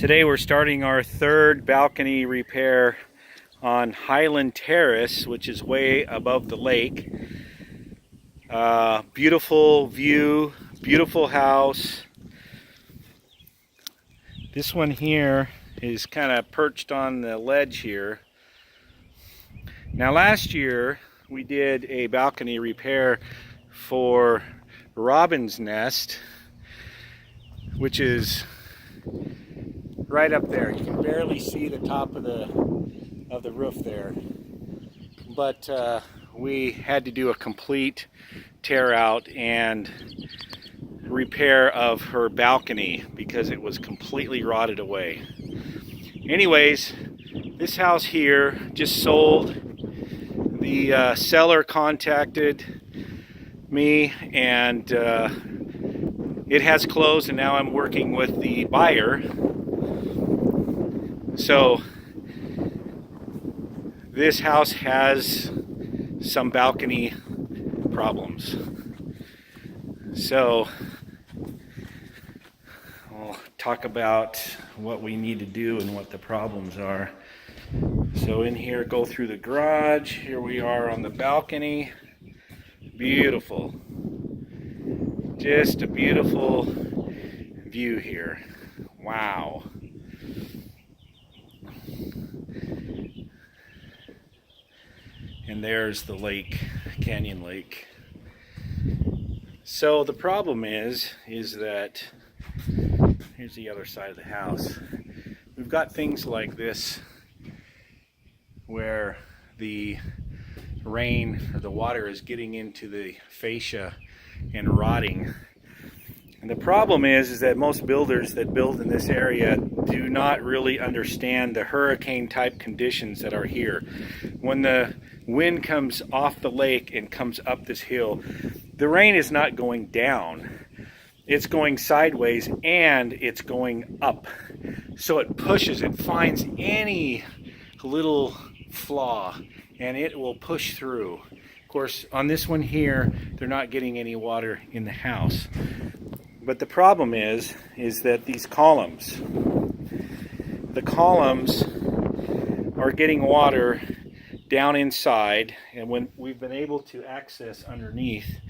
Today we're starting our third balcony repair on Highland Terrace, which is way above the lake. Beautiful view, beautiful house. This one here is kind of perched on the ledge here. Now last year we did a balcony repair for Robin's Nest, which is right up there. You can barely see the top of the roof there. But we had to do a complete tear out and repair of her balcony because it was completely rotted away. Anyways, this house here just sold. The seller contacted me and it has closed, and now I'm working with the buyer. So this house has some balcony problems. So I'll talk about what we need to do and what the problems are. So in here, go through the garage. Here we are on the balcony. Beautiful. Just a beautiful view here. Wow. And there's the lake, Canyon Lake. So the problem is that here's the other side of the house. We've got things like this where the rain or the water is getting into the fascia and rotting. And the problem is that most builders that build in this area do not really understand the hurricane type conditions that are here. When the wind comes off the lake and comes up this hill, the rain is not going down. It's going sideways and it's going up. So it pushes, it finds any little flaw and it will push through. Of course, on this one here, they're not getting any water in the house. But the problem is that these columns, the columns are getting water down inside, and when we've been able to access underneath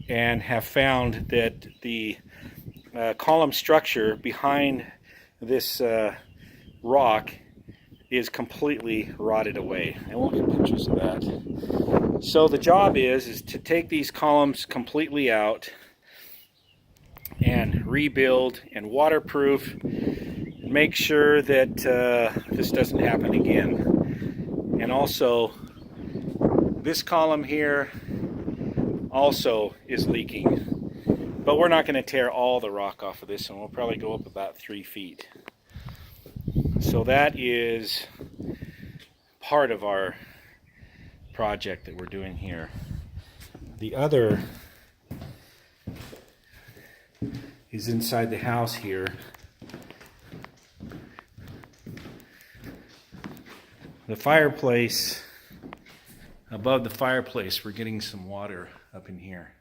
and have found that the column structure behind this rock is completely rotted away. And we'll get pictures of that. So the job is to take these columns completely out and rebuild and waterproof, make sure that this doesn't happen again. And also this column here also is leaking, but we're not going to tear all the rock off of this one. We'll probably go up about 3 feet. So that is part of our project that we're doing here. The other is inside the house here. The fireplace, above the fireplace, we're getting some water up in here.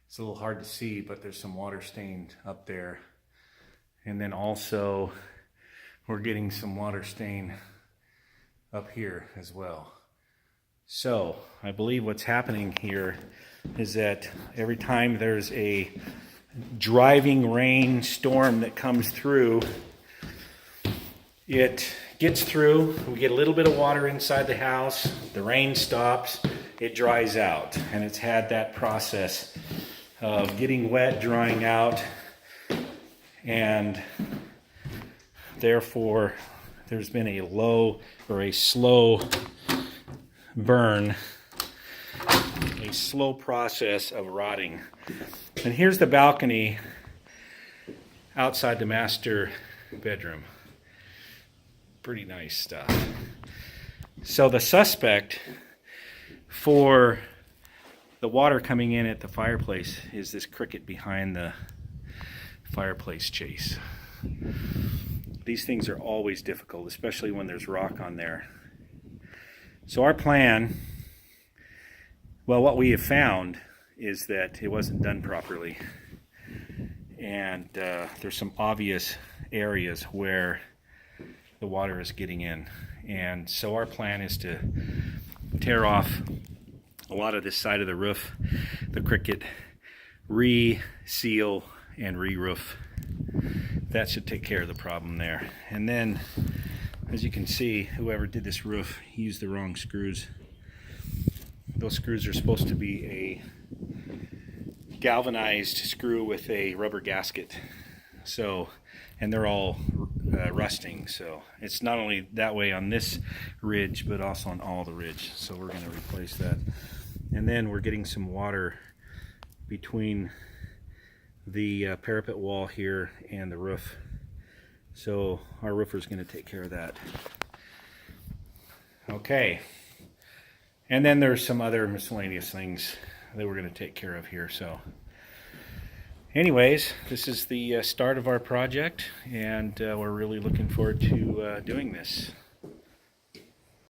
It's a little hard to see, but there's some water stained up there. And then also we're getting some water stain up here as well. So I believe what's happening here is that every time there's a driving rain storm that comes through, it gets through, we get a little bit of water inside the house, the rain stops, it dries out, and it's had that process of getting wet, drying out, and therefore there's been a low or a slow burn, a slow process of rotting. And here's the balcony outside the master bedroom. Pretty nice stuff. So the suspect for the water coming in at the fireplace is this cricket behind the fireplace chase. These things are always difficult, especially when there's rock on there. So our plan, well, what we have found is that it wasn't done properly. And there's some obvious areas where the water is getting in. And so our plan is to tear off a lot of this side of the roof, the cricket, re-seal and re-roof. That should take care of the problem there. And then, as you can see, whoever did this roof used the wrong screws. Those screws are supposed to be a galvanized screw with a rubber gasket. So, and they're all rusting. So it's not only that way on this ridge, but also on all the ridge. So we're going to replace that. And then we're getting some water between the parapet wall here and the roof. So our roofer is going to take care of that. Okay. And then there's some other miscellaneous things that we're going to take care of here. So anyways, this is the start of our project, and we're really looking forward to doing this.